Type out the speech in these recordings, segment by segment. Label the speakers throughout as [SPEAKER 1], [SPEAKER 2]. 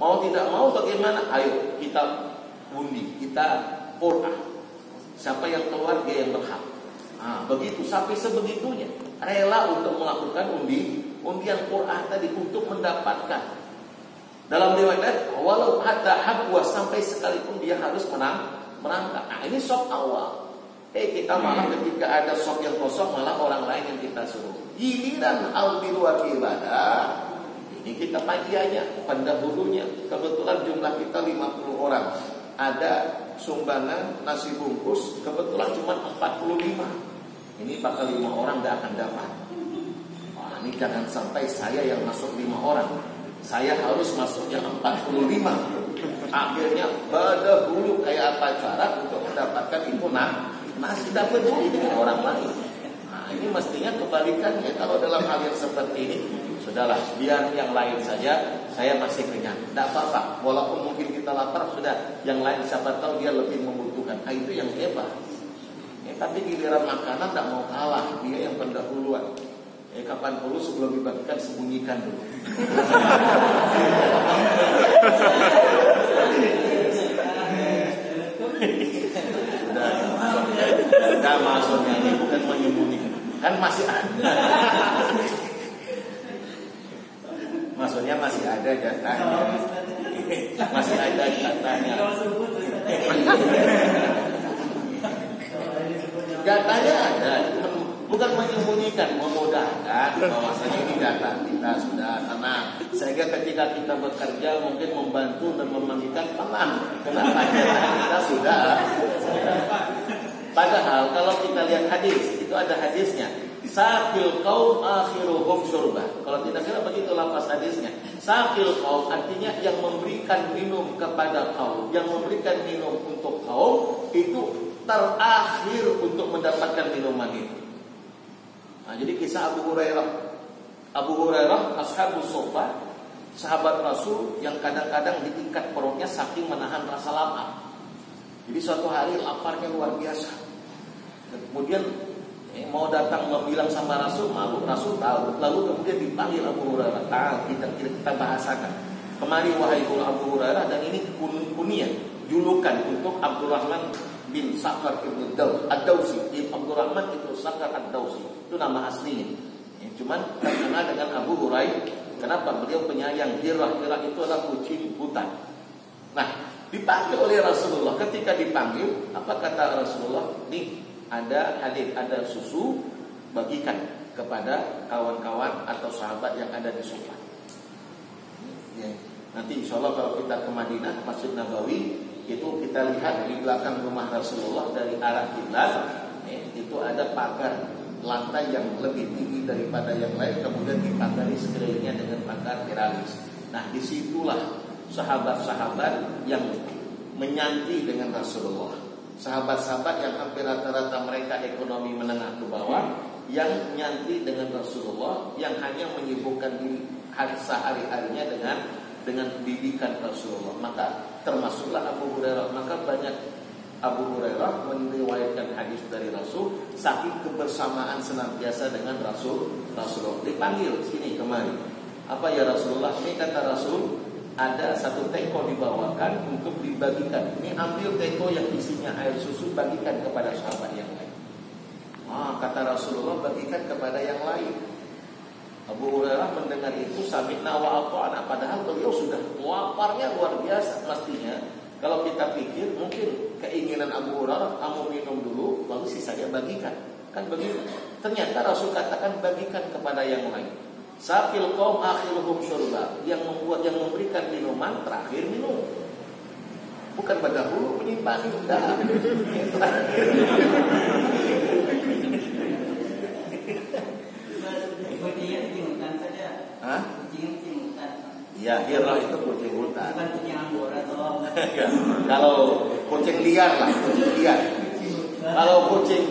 [SPEAKER 1] Mau tidak mau bagaimana? Ayo kita undi, kita qur'ah. Siapa yang keluar dia yang berhak. Nah, begitu sampai sebegitunya. Rela untuk melakukan undian qur'ah tadi untuk mendapatkan. Dalam riwayat walau hatta habwa, sampai sekalipun dia harus merangkak. Nah, ini sop awal. Kita malah ketika ada sop yang kosong malah orang lain yang kita suruh. Giliran al-bil wa ibadah. Ini kita pagi aja pendahulunya. Kebetulan jumlah kita 50 orang. Ada sumbangan nasi bungkus kebetulan cuma 45. Ini bakal 5 orang tidak akan dapat. Wah, ini jangan sampai saya yang masuk 5 orang. Saya harus masuknya 45. Akhirnya berdahulu kayak apa cara untuk mendapatkan itu nasi dapat dulu dengan orang lain. Nah, ini mestinya kebalikannya. Kalau dalam hal yang seperti ini, sudahlah biar yang lain saja, saya masih kenyang. Tidak apa-apa. Walaupun mungkin kita lapar, sudah yang lain siapa tahu dia lebih membutuhkan. Itu yang hebat. Tapi giliran makanan tidak mau kalah, dia yang pendahuluan. Kapan perlu sebelum dibagikan sembunyikan dulu. Sudah maksudnya ini bukan menyembunyikan, kan masih ada. Maksudnya masih ada datanya, masih ada datanya. Datanya ada. Bukan menyembunyikan, memudahkan bahwasanya ini data kita sudah tenang. Sehingga ketika kita bekerja mungkin membantu dan memandikan tenang. Kenapa data kita sudah. Padahal kalau kita lihat hadis, itu ada hadisnya. Saqil qaum akhiruhum syurbah. Kalau tidak salah begitu lafaz hadisnya. Saqil qaum artinya yang memberikan minum kepada kaum, yang memberikan minum untuk kaum itu terakhir untuk mendapatkan minuman itu. Nah, jadi kisah Abu Hurairah ashabus suffah, sahabat Rasul yang kadang-kadang diikat perutnya saking menahan rasa lapar. Jadi suatu hari laparnya luar biasa. Kemudian mau datang bilang sama Rasul, malu. Rasul tahu. Lalu kemudian dipanggil Abu Hurairah. Kita bahasakan. Kemari wahai Abu Hurairah, dan ini kunyah, julukan untuk Abdurrahman bin Sakhar ibn Ad-Dawsi. Abdurrahman itu Sakhar Ad-Dawsi. Itu nama aslinya. Cuman terkenal dengan Abu Hurairah. Kenapa? Beliau penyayang Hirah. Hirah itu adalah kucing hutan. Nah, dipanggil oleh Rasulullah. Ketika dipanggil, apa kata Rasulullah? Nih, ada hadir, ada susu, bagikan kepada kawan-kawan atau sahabat yang ada di Sufah. Ya. Nanti insya Allah kalau kita ke Madinah, Masjid Nabawi, itu kita lihat di belakang rumah Rasulullah dari arah kiblat, itu ada pagar lantai yang lebih tinggi daripada yang lain, kemudian dipagari sekelilingnya dengan pagar teralis. Nah, disitulah sahabat-sahabat yang menyanti dengan Rasulullah. Sahabat-sahabat yang hampir rata-rata mereka ekonomi menengah ke bawah, yang nyanti dengan Rasulullah, yang hanya menyibukkan diri sehari-harinya dengan didikan Rasulullah. Maka termasuklah Abu Hurairah. Maka banyak Abu Hurairah meriwayatkan hadis dari Rasul saking kebersamaan senantiasa dengan Rasulullah. Dipanggil sini kemari. Apa ya Rasulullah? Ini kata Rasul, ada satu teko dibawakan untuk dibagikan. Ini ambil teko yang isinya air susu, bagikan kepada sahabat yang lain. Kata Rasulullah, bagikan kepada yang lain. Abu Hurairah mendengar itu sami'na wa ata'na, padahal beliau sudah laparnya luar biasa. Mestinya kalau kita pikir mungkin keinginan Abu Hurairah, kamu minum dulu lalu sisanya bagikan. Kan begitu. Ternyata Rasul katakan bagikan kepada yang lain. Saqil qaum akhiruhum syurba, yang memberikan minuman terakhir minum. Bukan berdahulu menyimpan terakhir. Ya, Hirah itu kucing hutan.
[SPEAKER 2] Bukan kucing Anggora toh.
[SPEAKER 1] Kalau kucing liar lah, kucing liar. Kalau kucing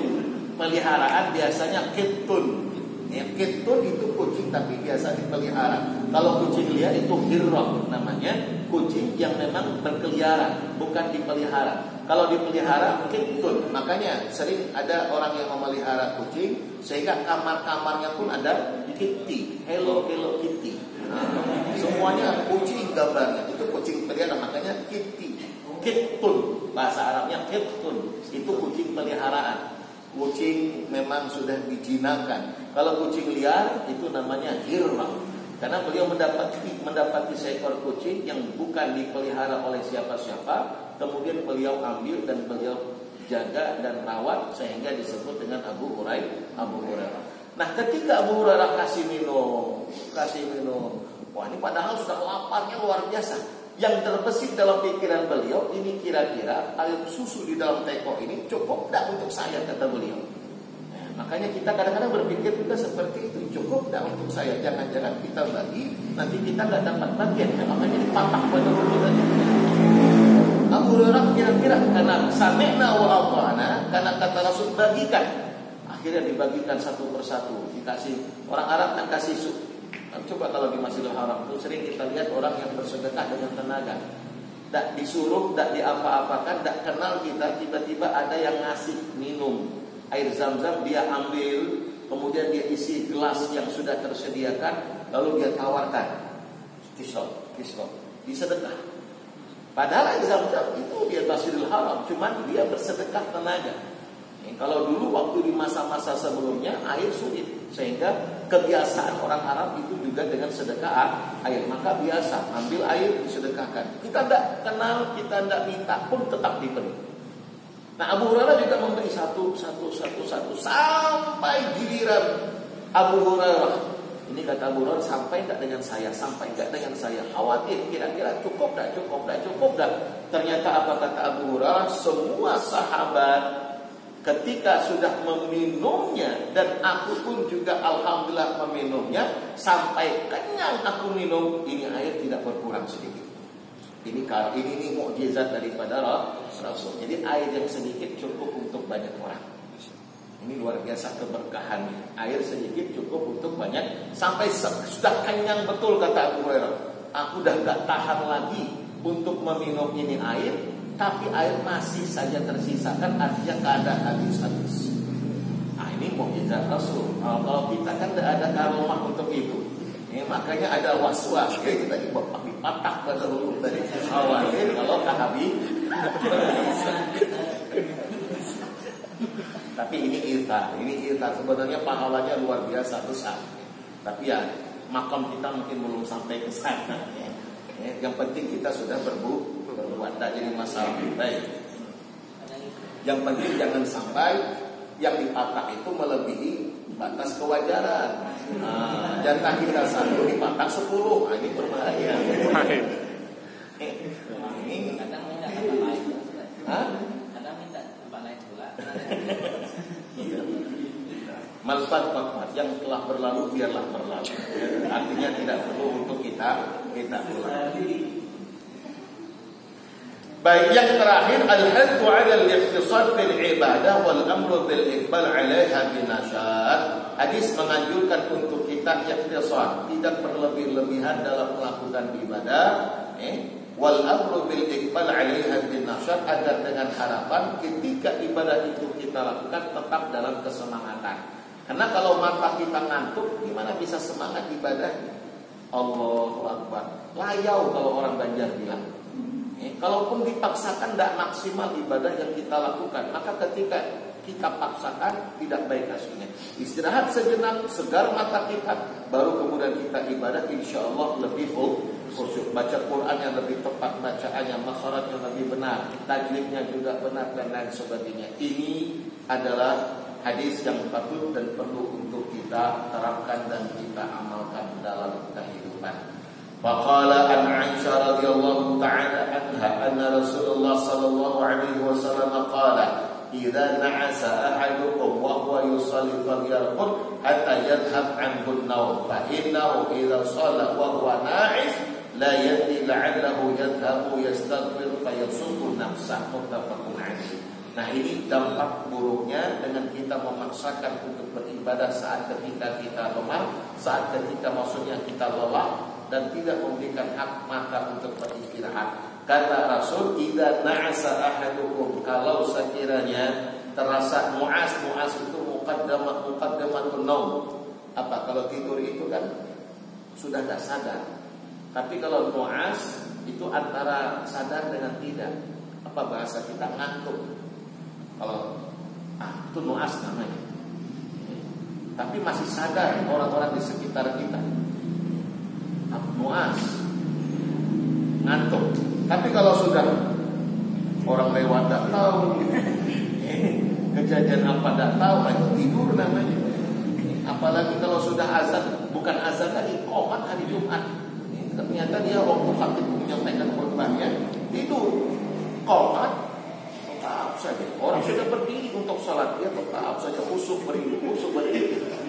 [SPEAKER 1] peliharaan biasanya kitun. Ya, kitun itu kucing tapi biasa dipelihara. Kalau kucing liar itu Hirah namanya, kucing yang memang berkeliaran, bukan dipelihara. Kalau dipelihara kitun, makanya sering ada orang yang memelihara kucing sehingga kamar-kamarnya pun ada Kitty, Hello Kitty. Semuanya kucing gambarnya. Itu kucing pelihara, makanya kitty. Kittun, bahasa Arabnya kittun. Itu kucing peliharaan. Kucing memang sudah dijinakan. Kalau kucing liar itu namanya hirra. Karena beliau mendapati seekor kucing yang bukan dipelihara oleh siapa-siapa, kemudian beliau ambil dan beliau jaga dan rawat sehingga disebut dengan Abu Hurairah. Nah, ketika Abu Hurairah kasih minum, wah ini padahal sudah laparnya luar biasa. Yang terbesit dalam pikiran beliau, ini kira-kira air susu di dalam teko ini cukup tidak untuk saya, kata beliau. Makanya kita kadang-kadang berpikir juga seperti itu. Cukup dah untuk saya. Jangan-jangan kita bagi, nanti kita nggak dapat bagian. Makanya dipatah pada rumput aja. Abu Hurairah kira-kira karena sami'na wa ata'na, karena kata Rasul bagikan. Akhirnya dibagikan satu persatu. Dikasih, orang Arab kan kasih susu. Coba kalau di Masjidil Haram itu sering kita lihat orang yang bersedekah dengan tenaga. Tak disuruh, tak diapa-apakan, tak kenal kita, tiba-tiba ada yang ngasih minum air zam-zam, dia ambil, kemudian dia isi gelas yang sudah tersediakan, lalu dia tawarkan, kisah, disedekah. Padahal air zam-zam itu dia Masjidil Haram, cuman dia bersedekah tenaga. Kalau dulu waktu di masa-masa sebelumnya air sulit, sehingga kebiasaan orang Arab itu juga dengan sedekah air, maka biasa ambil air disedekahkan. Kita tidak kenal, kita tidak minta pun tetap diberi. Nah, Abu Hurairah juga memberi satu sampai giliran Abu Hurairah. Ini kata Abu Hurairah, sampai enggak dengan saya, khawatir kira-kira cukup enggak. Ternyata apa kata Abu Hurairah? Semua sahabat ketika sudah meminumnya, dan aku pun juga alhamdulillah meminumnya sampai kenyang aku minum, ini air tidak berkurang sedikit. Ini mukjizat daripada Rasul. Jadi air yang sedikit cukup untuk banyak orang. Ini luar biasa keberkahannya. Air sedikit cukup untuk banyak, sampai sudah kenyang betul kata Abu Hurairah. Aku dah gak tahan lagi untuk meminum ini air, tapi air masih saja tersisakan, artinya keadaan habis. Nah, ini mukjizat Rasul. Kalau kita kan tidak ada karomah untuk itu. Makanya ada was-was, kita dipatah pada huruf dari awal. Kalau habis. Tapi ini irtar sebenarnya pahalanya luar biasa besar. Tapi ya makam kita mungkin belum sampai ke sana. Yang penting kita sudah berbuat, tak jadi masalah. Baik. Yang penting jangan sampai yang dipatah itu melebihi batas kewajaran. Jatah kita 1 dipatah 10, ini berbahaya. Ini kadang minta tempat lain. Kadang minta tempat lain pula. Malfat yang telah berlalu biarlah berlalu. Artinya tidak perlu untuk kita ulang. Baik, yang terakhir al-haddu 'ala al-iqtisad fil ibadah wal amru bil iqbal 'alaiha binasyat. Hadis menganjurkan untuk kita iqtisad, tidak berlebih-lebihan dalam melakukan ibadah, wal amru bil iqbal 'alaiha binasyat, agar dengan harapan ketika ibadah itu kita lakukan tetap dalam kesemangatan. Karena kalau mata kita ngantuk, gimana bisa semangat ibadahnya? Allahu Akbar. Layau kalau orang Banjar bilang. Kalaupun dipaksakan tidak maksimal ibadah yang kita lakukan, maka ketika kita paksakan tidak baik hasilnya. Istirahat sejenak, segar mata kita, baru kemudian kita ibadah, insya Allah lebih khusyuk. Baca Quran yang lebih tepat bacaannya, makhraj yang lebih benar, tajwidnya juga benar, dan lain sebagainya. Ini adalah hadis yang patut dan perlu untuk kita terapkan dan kita amalkan dalam kehidupan. Faqala an Aisyah radhiyallahu ta'ala anha anna Rasulullah sallallahu alaihi wasallam qala idza na'asa ahadukum wa huwa yusalli falyarqud hatta yadhhab 'anhu an-nawm fa innahu idza shalla wa huwa na'is la yadri la'allahu yadhhabu yastaghfir fa yasubbu nafsahu muttafaqun 'alaihi. Nah, ini dampak buruknya dengan kita memaksakan untuk beribadah saat ketika kita lemah, saat ketika maksudnya kita lelah dan tidak memberikan hak mata untuk beristirahat. Kata Rasul, idza na'asa ahadukum, kalau sekiranya terasa mu'as itu muqaddamatun naum. Apa? Kalau tidur itu kan sudah tidak sadar. Tapi kalau nu'as itu antara sadar dengan tidak. Apa bahasa kita, ngantuk. Kalau itu nu'as namanya. Tapi masih sadar orang-orang di sekitar kita. Nu'as, ngantuk. Tapi kalau sudah orang lewat tak tahu, kejadian apa tak tahu, itu tidur namanya. Apalagi kalau sudah azan, bukan azan lagi, qomat hari Jumat. Ternyata dia waktu khatib menyampaikan khutbahnya tidur, qomat. Tetap saja orang sudah berdiri untuk sholat, dia tetap saja usuk berdiri.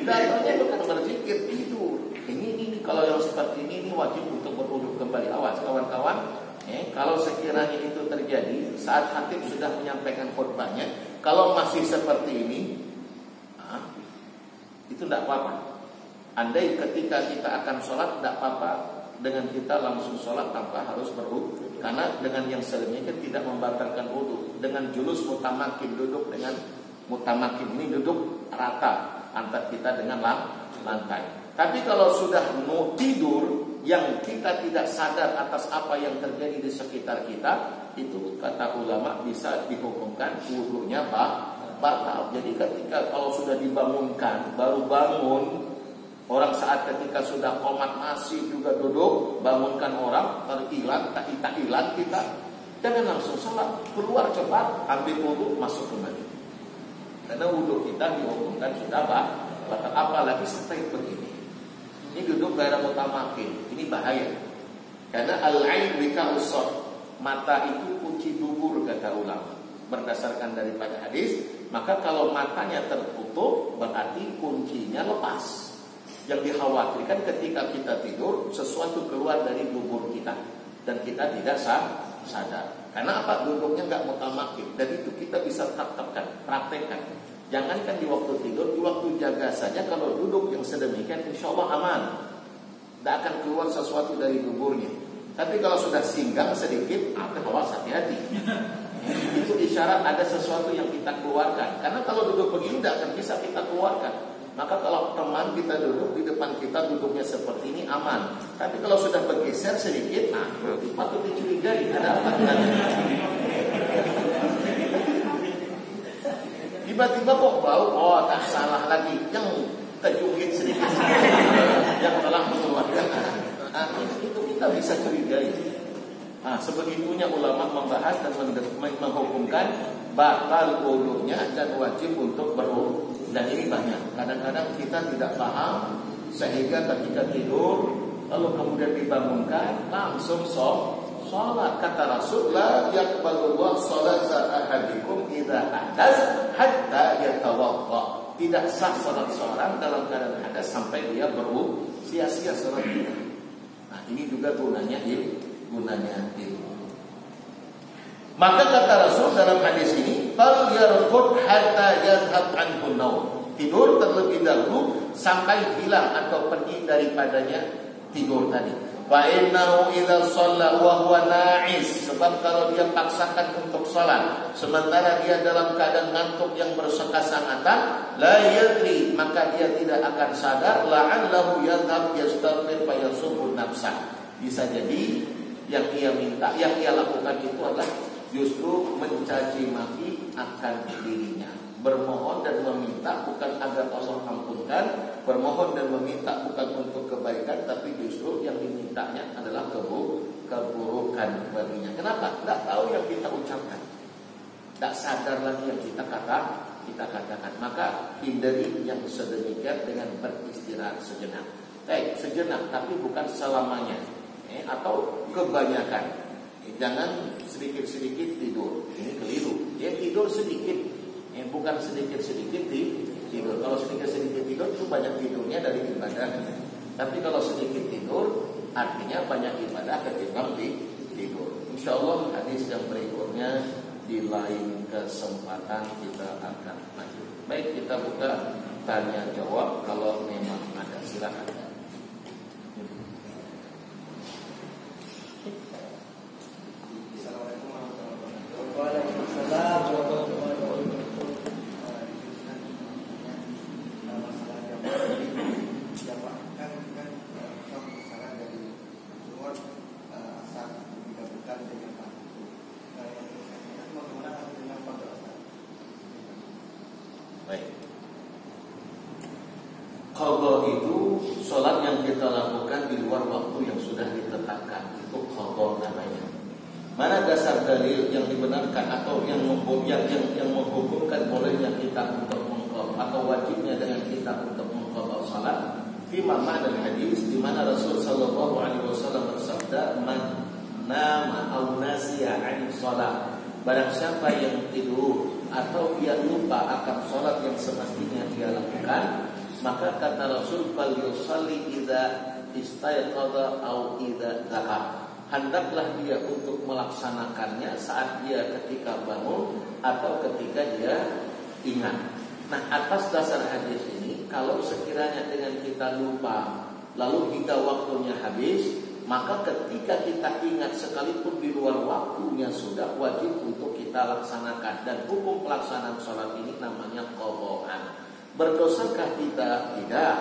[SPEAKER 1] Datangnya bukan berzikir, tidur. Ini kalau yang seperti ini wajib untuk berwudu kembali. Awas kawan-kawan, kalau sekiranya itu terjadi saat khatib sudah menyampaikan khutbahnya, kalau masih seperti ini, itu tidak apa-apa. Andai ketika kita akan sholat, tidak apa-apa dengan kita langsung sholat tanpa harus berwudu. Karena dengan yang sedemikian tidak membatalkan wudu. Dengan julus mutamakin, duduk dengan mutamakin, ini duduk rata antara kita dengan lantai. Tapi kalau sudah mau tidur yang kita tidak sadar atas apa yang terjadi di sekitar kita, itu kata ulama bisa dihukumkan wudunya batal. Jadi ketika kalau sudah dibangunkan, baru bangun, orang saat ketika sudah qomat masih juga duduk, bangunkan orang, terhilang, tak hilang kita, jangan langsung sholat, keluar cepat, ambil wudu, masuk kembali. Karena wudu kita dihukumkan sudah batal, apalagi sampai begini. Ini duduk daerah mutamakin, ini bahaya. Karena al-ain wika'us shar, mata itu kunci dubur kata ulama. Berdasarkan daripada hadis, maka kalau matanya tertutup berarti kuncinya lepas. Yang dikhawatirkan ketika kita tidur sesuatu keluar dari dubur kita dan kita tidak sadar. Karena apa? Duduknya nggak mutamakin. Dan itu kita bisa praktekkan. Jangankan di waktu tidur, di waktu jaga saja kalau duduk yang sedemikian, insya Allah aman. Tidak akan keluar sesuatu dari duburnya. Tapi kalau sudah singgang sedikit, awas hati-hati. Itu isyarat ada sesuatu yang kita keluarkan. Karena kalau duduk begini tidak akan bisa kita keluarkan. Maka kalau teman kita duduk di depan kita duduknya seperti ini aman. Tapi kalau sudah bergeser sedikit, patut dicurigai ada apa dengannya. Tiba-tiba kok bau, tak salah lagi, yang terjungkit sedikit, yang telah mengeluarkan. Itu kita bisa curigai. Sebegitunya ulama membahas dan menghukumkan batal wudunya dan wajib untuk berwudu. Dan ini banyak. Kadang-kadang kita tidak paham sehingga ketika tidur lalu kemudian dibangunkan langsung sholat. Kata Rasul, la yaqbalullah sholata ahadikum idza ahdas hatta yatawadda. Tidak sah salat seorang dalam keadaan hadas sampai dia berwudu. Sia-sia salat kita. Ini juga gunanya ilmu. Maka kata Rasul dalam hadis ini, fal yarqud hatta yadhhab anhu naum. Tidur terlebih dahulu sampai hilang atau pergi daripadanya tidur tadi. Fa innahu idza shalla wa huwa na'is, sebab kalau dia paksakan untuk salat sementara dia dalam keadaan ngantuk yang bersengkasangatan, la yadri, maka dia tidak akan sadar, la'allahu yadhhab yastaghfir fa yasubbu nafsah. Bisa jadi yang ia lakukan itu adalah justru mencaci maki akan dirinya, bermohon dan meminta bukan agar Allah ampunkan, bermohon dan meminta bukan untuk kebaikan, tapi justru yang dimintanya adalah keburukan baginya. Kenapa? Tidak tahu yang kita ucapkan, tidak sadar lagi yang kita katakan. Maka hindari yang sedemikian dengan beristirahat sejenak. Sejenak, tapi bukan selamanya, atau kebanyakan. Jangan sedikit-sedikit tidur. Ini keliru. Dia tidur sedikit, bukan sedikit-sedikit tidur. Kalau sedikit-sedikit tidur itu banyak tidurnya dari ibadahnya. Tapi kalau sedikit tidur artinya banyak ibadah ketimbang tidur. Insya Allah hadis yang berikutnya di lain kesempatan kita akan lanjut. Baik, kita buka tanya jawab kalau memang ada, silakan. Baik. Qadha itu sholat yang kita lakukan di luar waktu yang sudah ditetapkan, itu qadha namanya. Mana dasar dalil yang dibenarkan atau yang menghubungkan bolehnya kita untuk mengqadha atau wajibnya dengan kita untuk mengqadha salat? Fi ma'na hadis di mana Rasul sallallahu alaihi wasallam bersabda, "Man nama aw nasiya 'an salat." Barang siapa yang tidur atau dia lupa akan salat yang semestinya dia lakukan, maka kata Rasul, "Fal yusalli idza istayqadha aw idza dzakar." Hendaklah dia untuk melaksanakannya saat dia ketika bangun atau ketika dia ingat. Nah, atas dasar hadis ini, kalau sekiranya dengan kita lupa lalu hingga waktunya habis, maka ketika kita ingat sekalipun di luar waktunya sudah wajib untuk kita laksanakan. Dan hukum pelaksanaan sholat ini namanya qadhaan. Berdosakah kita? Tidak.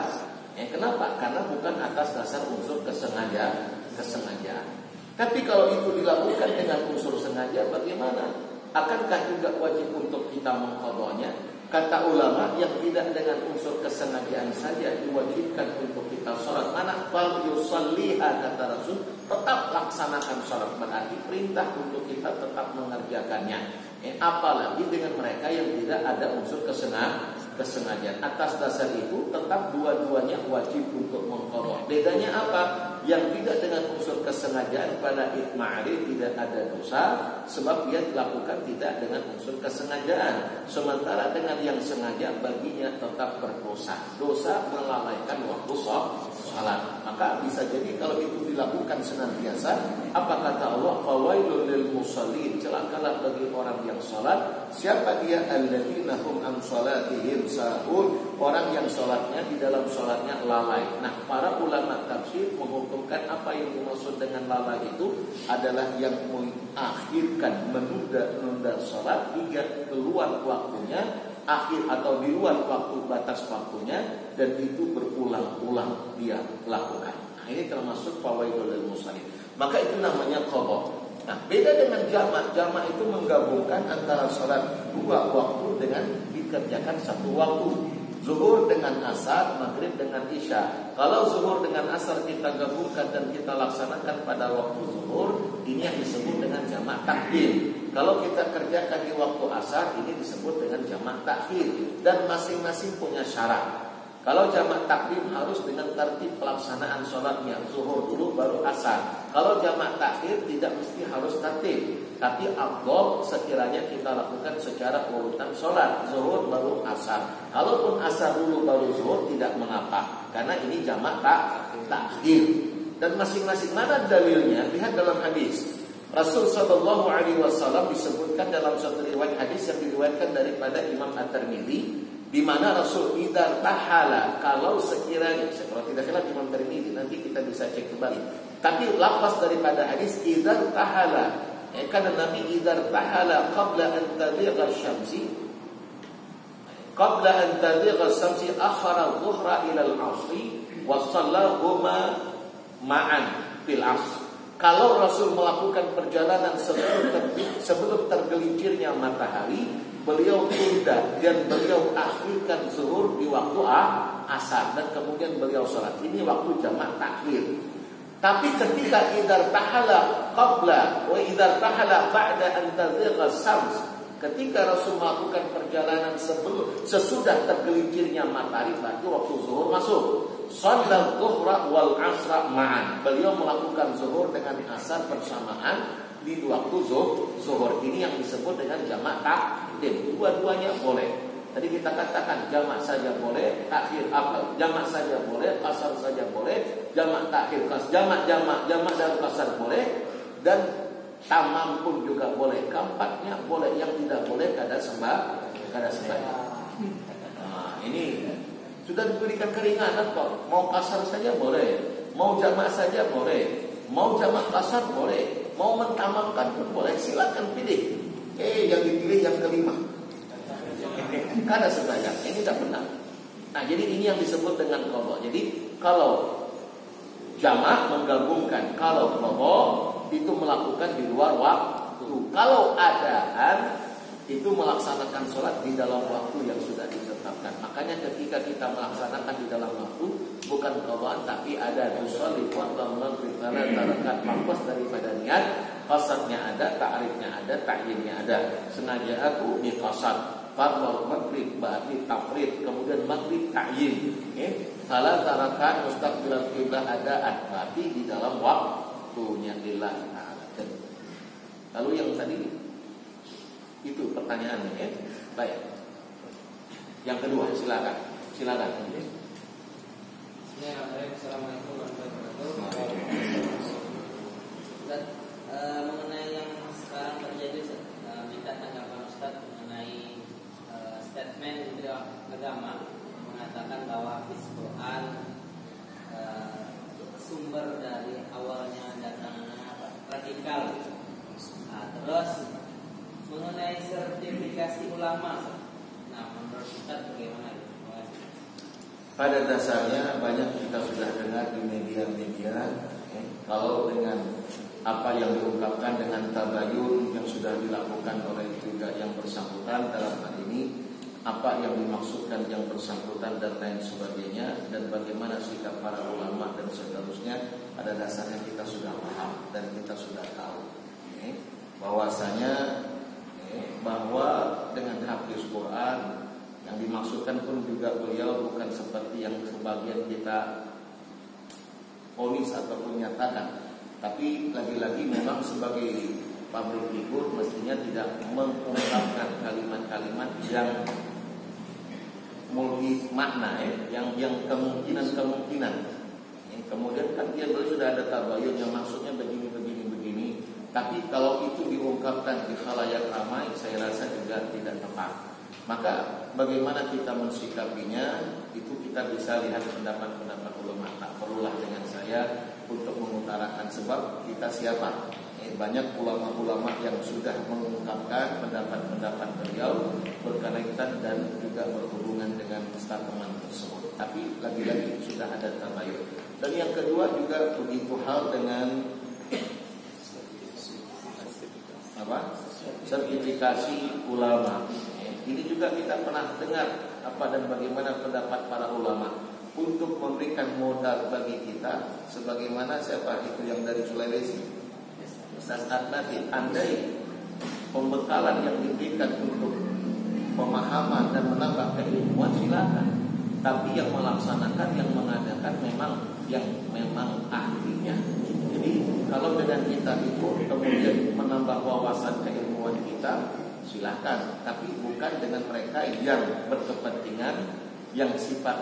[SPEAKER 1] Kenapa? Karena bukan atas dasar unsur kesengajaan. Tapi kalau itu dilakukan dengan unsur sengaja, bagaimana? Akankah juga wajib untuk kita mengqadhanya? Kata ulama, yang tidak dengan unsur kesengajaan saja diwajibkan untuk kita sholat. Mana fal yusalliha, kata Rasul, tetap laksanakan sholat. Berarti perintah untuk kita tetap mengerjakannya. Apalagi dengan mereka yang tidak ada unsur kesengajaan. Atas dasar itu tetap dua-duanya wajib untuk mengqadha. Bedanya apa? Yang tidak dengan unsur kesengajaan pada itma'ari tidak ada dosa, sebab dia dilakukan tidak dengan unsur kesengajaan. Sementara dengan yang sengaja baginya tetap berdosa. Dosa melalaikan waktu salat. Maka bisa jadi kalau itu dilakukan senantiasa, apa kata Allah? Fawailul lil musallin, celakalah bagi orang yang salat. Siapa dia? Alladzina hum an salatihim sahun, orang yang salatnya di dalam salatnya lalai. Nah, para ulama tafsir menghukumkan apa yang dimaksud dengan lalai itu adalah yang mengakhirkan, menunda salat hingga keluar waktunya, akhir atau di luar waktu batas waktunya, dan itu berulang-ulang dia lakukan. Nah, ini termasuk fawaidul lil musallin. Maka itu namanya qadha. Nah, beda dengan jamak. Jamak itu menggabungkan antara salat dua waktu dengan dikerjakan satu waktu. Zuhur dengan asar, maghrib dengan isya. Kalau zuhur dengan asar kita gabungkan dan kita laksanakan pada waktu zuhur, ini yang disebut dengan jamak takdim. Kalau kita kerjakan di waktu asar, ini disebut dengan jamak takhir. Dan masing-masing punya syarat. Kalau jamak takdim harus dengan tertib pelaksanaan sholatnya, zuhur dulu baru asar. Kalau jamak takhir tidak mesti harus tertib, tapi afdol sekiranya kita lakukan secara urutan sholat, zuhur baru asar. Kalaupun asar dulu baru zuhur tidak mengapa, karena ini jamak takhir. Dan masing-masing mana dalilnya? Lihat dalam hadis. Rasul sallallahu alaihi wasallam disebutkan dalam satu riwayat hadis yang diriwayatkan daripada Imam At-Tirmidzi, di mana Rasul idar tahala, kalau sekiranya, kalau tidak salah Imam Tirmidzi, nanti kita bisa cek kembali. Tapi lafaz daripada hadis idar tahala, karena Nabi idar tahala qabla an tadhiqa syamsi, qabla an tadhiqa syamsi akhara dhuhra ila al-'asri wa shallahuma ma'an fil 'asr. Kalau Rasul melakukan perjalanan sebelum tergelincirnya matahari, beliau tunda dan beliau akhirkan zuhur di waktu asar, dan kemudian beliau sholat. Ini waktu jamak takhir. Tapi ketika idar tahala qabla wa idar tahala ba'da an tadhiqa syams, ketika Rasul melakukan perjalanan sesudah tergelincirnya matahari, berarti waktu zuhur masuk. Shallal dhuhra wal 'asra ma'an. Beliau melakukan zuhur dengan asar bersamaan di waktu zuhur. Ini yang disebut dengan jamak takdim. Dua-duanya boleh. Tadi kita katakan jamak saja boleh, takhir apa? Jamak saja boleh, qasar saja boleh, jamak takhir, jamak dan qasar boleh, dan tamam pun juga boleh. Keempatnya boleh, yang tidak boleh kada sembah. Nah, ini sudah diberikan keringanan kok. Mau kasar saja boleh, mau jamak saja boleh, mau jamak kasar boleh, mau mentamamkan pun boleh. Silakan pilih. Yang dipilih yang kelima. Karena sebanyak ini tidak benar. Nah, jadi ini yang disebut dengan qadha. Jadi kalau jamak menggabungkan, kalau qadha itu melakukan di luar waktu. Kalau adaan itu melaksanakan sholat di dalam waktu yang sudah ditetapkan. melaksanakan. Makanya ketika kita melaksanakan di dalam waktu bukan qadaan tapi ada tusolli fardhu maghrib tarakat maksud daripada niat, qasadnya ada, ta'rifnya ada, ta'yinnya ada. Sengaja aku di qasad fardhu maghrib berarti tafrid, kemudian maghrib ta'yin. Salat tarakat mustaqbilal qiblah ada berarti di dalam waktunya lillahi ta'ala. Lalu yang tadi itu pertanyaannya ya. Baik. Yang kedua silakan.
[SPEAKER 2] Assalamualaikum warahmatullahi wabarakatuh. Mengenai yang sekarang terjadi, minta tanggapan Ustaz mengenai statement Menteri Agama mengatakan bahwa Hafiz Quran sumber dari awalnya datangnya radikal. Terus mengenai sertifikasi ulama, menurut Ustaz bagaimana?
[SPEAKER 1] Pada dasarnya banyak kita sudah dengar di media-media, kalau dengan apa yang diungkapkan dengan tabayun yang sudah dilakukan oleh juga yang bersangkutan dalam hal ini, apa yang dimaksudkan yang bersangkutan dan lain sebagainya, dan bagaimana sikap para ulama dan seterusnya, pada dasarnya kita sudah paham dan kita sudah tahu bahwasanya bahwa dengan Hafiz Quran yang dimaksudkan pun juga beliau bukan seperti yang sebagian kita ponis ataupun nyatakan, tapi lagi-lagi memang sebagai public figure mestinya tidak mengungkapkan kalimat-kalimat yang multi makna yang kemungkinan. Kemudian kan dia sudah ada tabayun yang maksudnya begini. Tapi kalau itu diungkapkan di khalayak ramai, saya rasa juga tidak tepat. Maka bagaimana kita mensikapinya, itu kita bisa lihat pendapat-pendapat ulama. Tak perlulah dengan saya untuk mengutarakan sebab kita siapa. Banyak ulama-ulama yang sudah mengungkapkan pendapat-pendapat beliau berkaitan dan juga berhubungan dengan statement tersebut. Tapi lagi-lagi sudah ada tabayun. Dan yang kedua juga begitu hal dengan sertifikasi ulama. Ini juga kita pernah dengar apa dan bagaimana pendapat para ulama untuk memberikan modal bagi kita, sebagaimana siapa itu yang dari Sulawesi, Ustaz Adnatin. Andai pembekalan yang diberikan untuk pemahaman dan menambah keilmuan silakan, tapi yang melaksanakan, yang mengadakan memang ahlinya. Jadi kalau dengan kita itu kemudian menambah wawasan keilmuan kita, silakan, tapi bukan dengan mereka yang berkepentingan yang sifatnya